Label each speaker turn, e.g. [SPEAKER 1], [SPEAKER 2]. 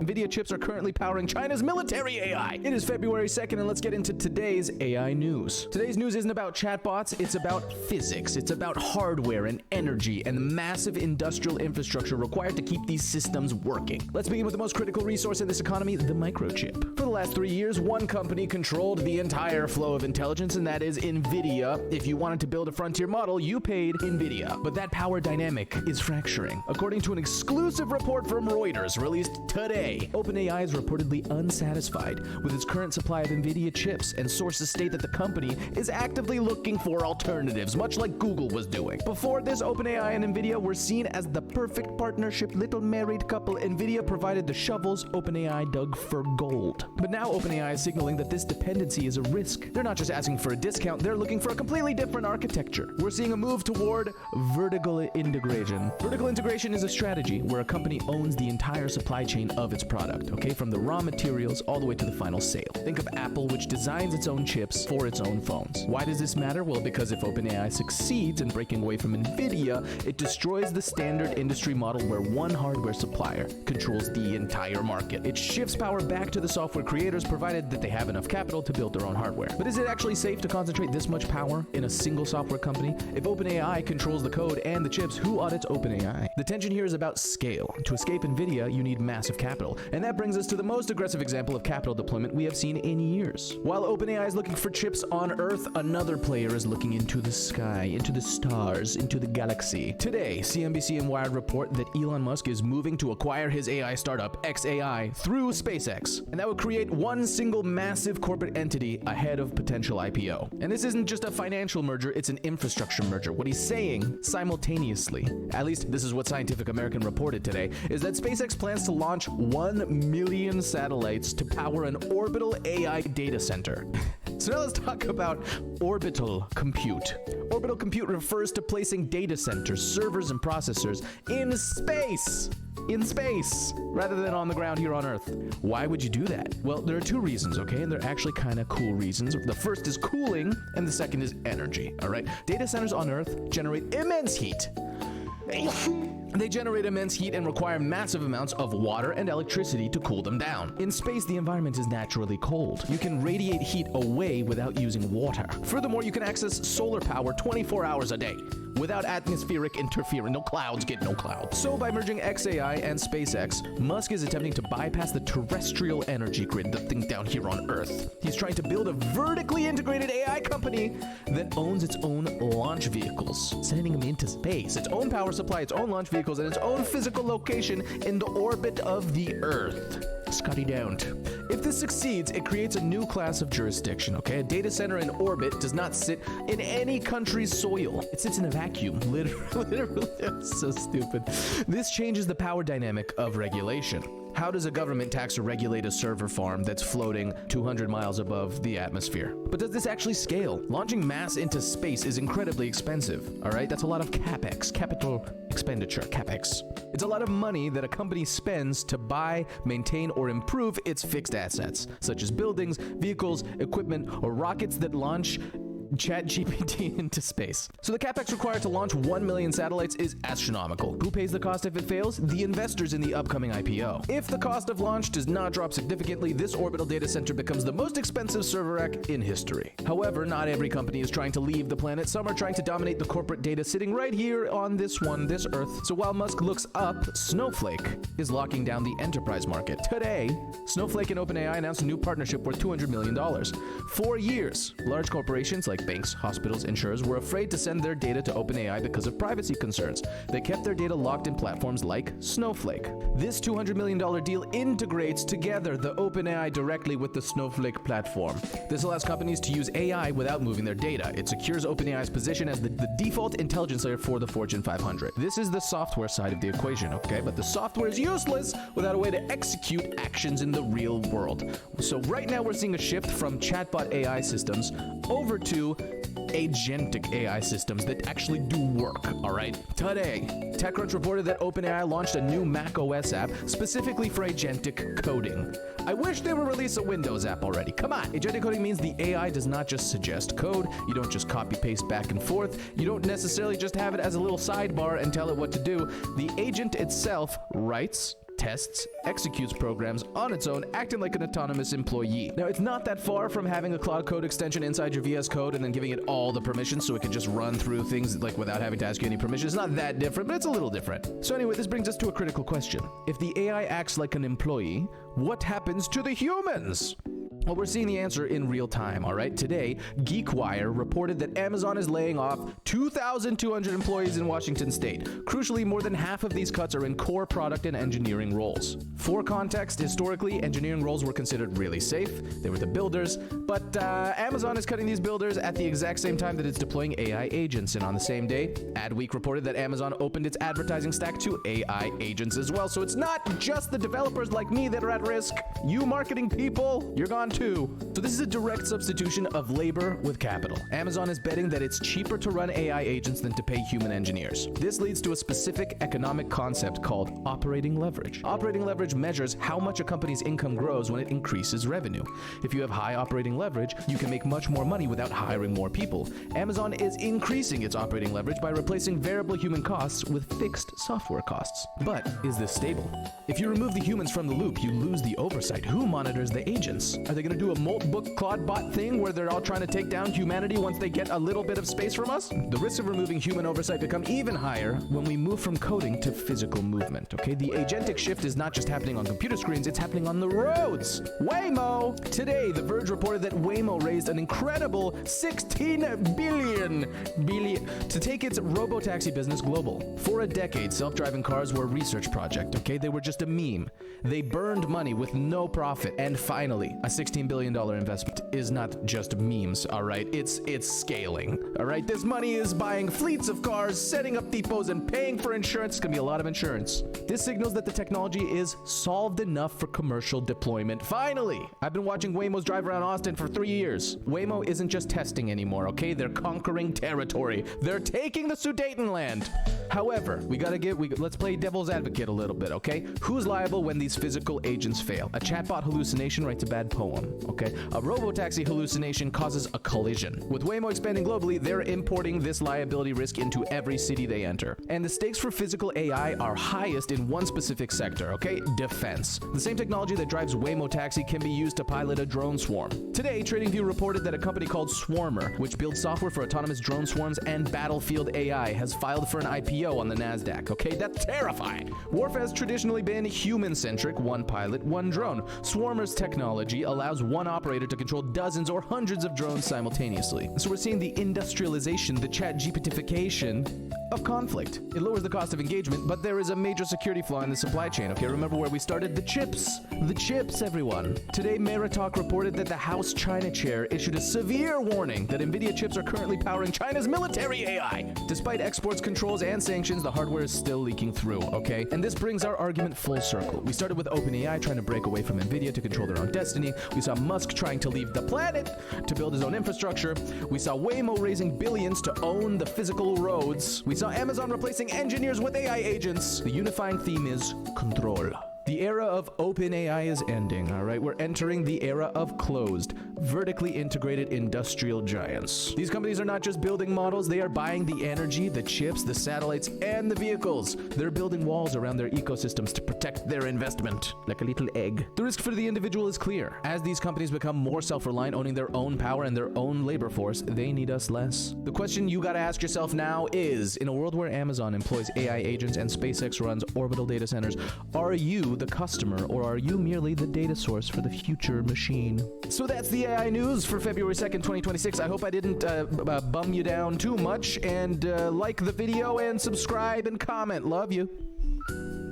[SPEAKER 1] Nvidia chips are currently powering China's military AI. It is February 2nd, and let's get into today's AI news. Today's news isn't about chatbots, it's about physics. It's about hardware and energy and the massive industrial infrastructure required to keep these systems working. Let's begin with the most critical resource in this economy, the microchip. For the last 3 years, one company controlled the entire flow of intelligence, and that is Nvidia. If you wanted to build a frontier model, you paid Nvidia. But that power dynamic is fracturing. According to an exclusive report from Reuters released today, OpenAI is reportedly unsatisfied with its current supply of Nvidia chips, and sources state that the company is actively looking for alternatives, much like Google was doing. Before this, OpenAI and Nvidia were seen as the perfect partnership, little married couple. Nvidia provided the shovels, OpenAI dug for gold. But now OpenAI is signaling that this dependency is a risk. They're not just asking for a discount, they're looking for a completely different architecture. We're seeing a move toward vertical integration. Vertical integration is a strategy where a company owns the entire supply chain of its product, okay? From the raw materials all the way to the final sale. Think of Apple, which designs its own chips for its own phones. Why does this matter? Well, because if OpenAI succeeds in breaking away from Nvidia, it destroys the standard industry model where one hardware supplier controls the entire market. It shifts power back to the software creators, provided that they have enough capital to build their own hardware. But is it actually safe to concentrate this much power in a single software company? If OpenAI controls the code and the chips, who audits OpenAI? The tension here is about scale. To escape Nvidia, you need massive capital. And that brings us to the most aggressive example of capital deployment we have seen in years. While OpenAI is looking for chips on Earth, another player is looking into the sky, into the stars, into the galaxy. Today, CNBC and Wired report that Elon Musk is moving to acquire his AI startup, xAI, through SpaceX. And that would create one single massive corporate entity ahead of potential IPO. And this isn't just a financial merger, it's an infrastructure merger. What he's saying simultaneously, at least this is what Scientific American reported today, is that SpaceX plans to launch 1 million satellites to power an orbital AI data center. So now let's talk about orbital compute. Orbital compute refers to placing data centers, servers, and processors in space. In space, rather than on the ground here on Earth. Why would you do that? Well, there are two reasons, okay? And they're actually kind of cool reasons. The first is cooling, and the second is energy, all right? Data centers on Earth generate immense heat. They generate immense heat and require massive amounts of water and electricity to cool them down. In space, the environment is naturally cold. You can radiate heat away without using water. Furthermore, you can access solar power 24 hours a day without atmospheric interference. No clouds, get no clouds. So by merging xAI and SpaceX, Musk is attempting to bypass the terrestrial energy grid, the thing down here on Earth. He's trying to build a vertically integrated AI company that owns its own launch vehicles, sending them into space, its own power supply, its own launch vehicles, and its own physical location in the orbit of the Earth. Scotty don't. If this succeeds, it creates a new class of jurisdiction, okay? A data center in orbit does not sit in any country's soil. It sits in a vacuum, literally. It's so stupid. This changes the power dynamic of regulation. How does a government tax or regulate a server farm that's floating 200 miles above the atmosphere? But does this actually scale? Launching mass into space is incredibly expensive, all right? That's a lot of CapEx, capital expenditure, CapEx. It's a lot of money that a company spends to buy, maintain, or improve its fixed assets, such as buildings, vehicles, equipment, or rockets that launch ChatGPT into space. So the capex required to launch 1 million satellites is astronomical. Who pays the cost if it fails? The investors in the upcoming IPO. If the cost of launch does not drop significantly, this orbital data center becomes the most expensive server rack in history. However, not every company is trying to leave the planet. Some are trying to dominate the corporate data sitting right here on this Earth. So while Musk looks up, Snowflake is locking down the enterprise market. Today, Snowflake and OpenAI announced a new partnership worth $200 million. 4 years, large corporations like banks, hospitals, insurers were afraid to send their data to OpenAI because of privacy concerns. They kept their data locked in platforms like Snowflake. This $200 million deal integrates together the OpenAI directly with the Snowflake platform. This allows companies to use AI without moving their data. It secures OpenAI's position as the default intelligence layer for the Fortune 500. This is the software side of the equation, okay? But the software is useless without a way to execute actions in the real world. So right now we're seeing a shift from chatbot AI systems over to agentic AI systems that actually do work, all right? Today, TechCrunch reported that OpenAI launched a new macOS app specifically for agentic coding. I wish they would release a Windows app already. Come on. Agentic coding means the AI does not just suggest code. You don't just copy paste back and forth. You don't necessarily just have it as a little sidebar and tell it what to do. The agent itself writes, tests, executes programs on its own, acting like an autonomous employee. Now, it's not that far from having a Cloud Code extension inside your VS Code and then giving it all the permissions so it can just run through things like without having to ask you any permission. It's not that different, but it's a little different. So anyway, this brings us to a critical question. If the AI acts like an employee, what happens to the humans? Well, we're seeing the answer in real time, all right? Today, GeekWire reported that Amazon is laying off 2,200 employees in Washington state. Crucially, more than half of these cuts are in core product and engineering roles. For context, historically, engineering roles were considered really safe. They were the builders, but Amazon is cutting these builders at the exact same time that it's deploying AI agents. And on the same day, Adweek reported that Amazon opened its advertising stack to AI agents as well. So it's not just the developers like me that are at risk. You marketing people, you're gone too. So this is a direct substitution of labor with capital. Amazon is betting that it's cheaper to run AI agents than to pay human engineers. This leads to a specific economic concept called operating leverage. Operating leverage measures how much a company's income grows when it increases revenue. If you have high operating leverage, you can make much more money without hiring more people. Amazon is increasing its operating leverage by replacing variable human costs with fixed software costs. But is this stable? If you remove the humans from the loop, you lose the oversight. Who monitors the agents? Are they going to do a Moltbook Claudebot thing where they're all trying to take down humanity once they get a little bit of space from us? The risks of removing human oversight become even higher when we move from coding to physical movement, okay? The agentic shift is not just happening on computer screens, it's happening on the roads. Waymo! Today, The Verge reported that Waymo raised an incredible $16 billion to take its robotaxi business global. For a decade, self-driving cars were a research project, okay? They were just a meme. They burned money with no profit. And finally, a $16 billion investment is not just memes, all right? It's scaling, all right? This money is buying fleets of cars, setting up depots, and paying for insurance. It's gonna be a lot of insurance. This signals that the technology is solved enough for commercial deployment. Finally! I've been watching Waymo's drive around Austin for 3 years. Waymo isn't just testing anymore, okay? They're conquering territory. They're taking the Sudetenland. However, let's play devil's advocate a little bit, okay? Who's liable when these physical agents fail? A chatbot hallucination writes a bad poem, okay? A robotaxi hallucination causes a collision. With Waymo expanding globally, they're importing this liability risk into every city they enter. And the stakes for physical AI are highest in one specific sector, okay? Defense. The same technology that drives Waymo Taxi can be used to pilot a drone swarm. Today, TradingView reported that a company called Swarmer, which builds software for autonomous drone swarms and battlefield AI, has filed for an IPO on the NASDAQ, okay? That's terrifying. Warfare has traditionally been human-centric, one pilot, one drone. Swarmer's technology allows one operator to control dozens or hundreds of drones simultaneously. So we're seeing the industrialization, the chat-GPT-fication of conflict. It lowers the cost of engagement, but there is a major security flaw in the supply chain, okay? Remember where we started? The chips. The chips, everyone. Today, Meritalk reported that the House China chair issued a severe warning that Nvidia chips are currently powering China's military AI. Despite exports controls and sanctions, the hardware is still leaking through, okay? And this brings our argument full circle. We started with OpenAI trying to break away from Nvidia to control their own destiny. We saw Musk trying to leave the planet to build his own infrastructure. We saw Waymo raising billions to own the physical roads. We saw Amazon replacing engineers with AI agents. The unifying theme is control. The era of OpenAI is ending, all right? We're entering the era of closed, vertically integrated industrial giants. These companies are not just building models, they are buying the energy, the chips, the satellites, and the vehicles. They're building walls around their ecosystems to protect their investment, like a little egg. The risk for the individual is clear. As these companies become more self-reliant, owning their own power and their own labor force, they need us less. The question you gotta ask yourself now is, in a world where Amazon employs AI agents and SpaceX runs orbital data centers, are you the customer, or are you merely the data source for the future machine? So that's the AI news for February 2nd, 2026. I hope I didn't bum you down too much, and like the video and subscribe and comment. Love you.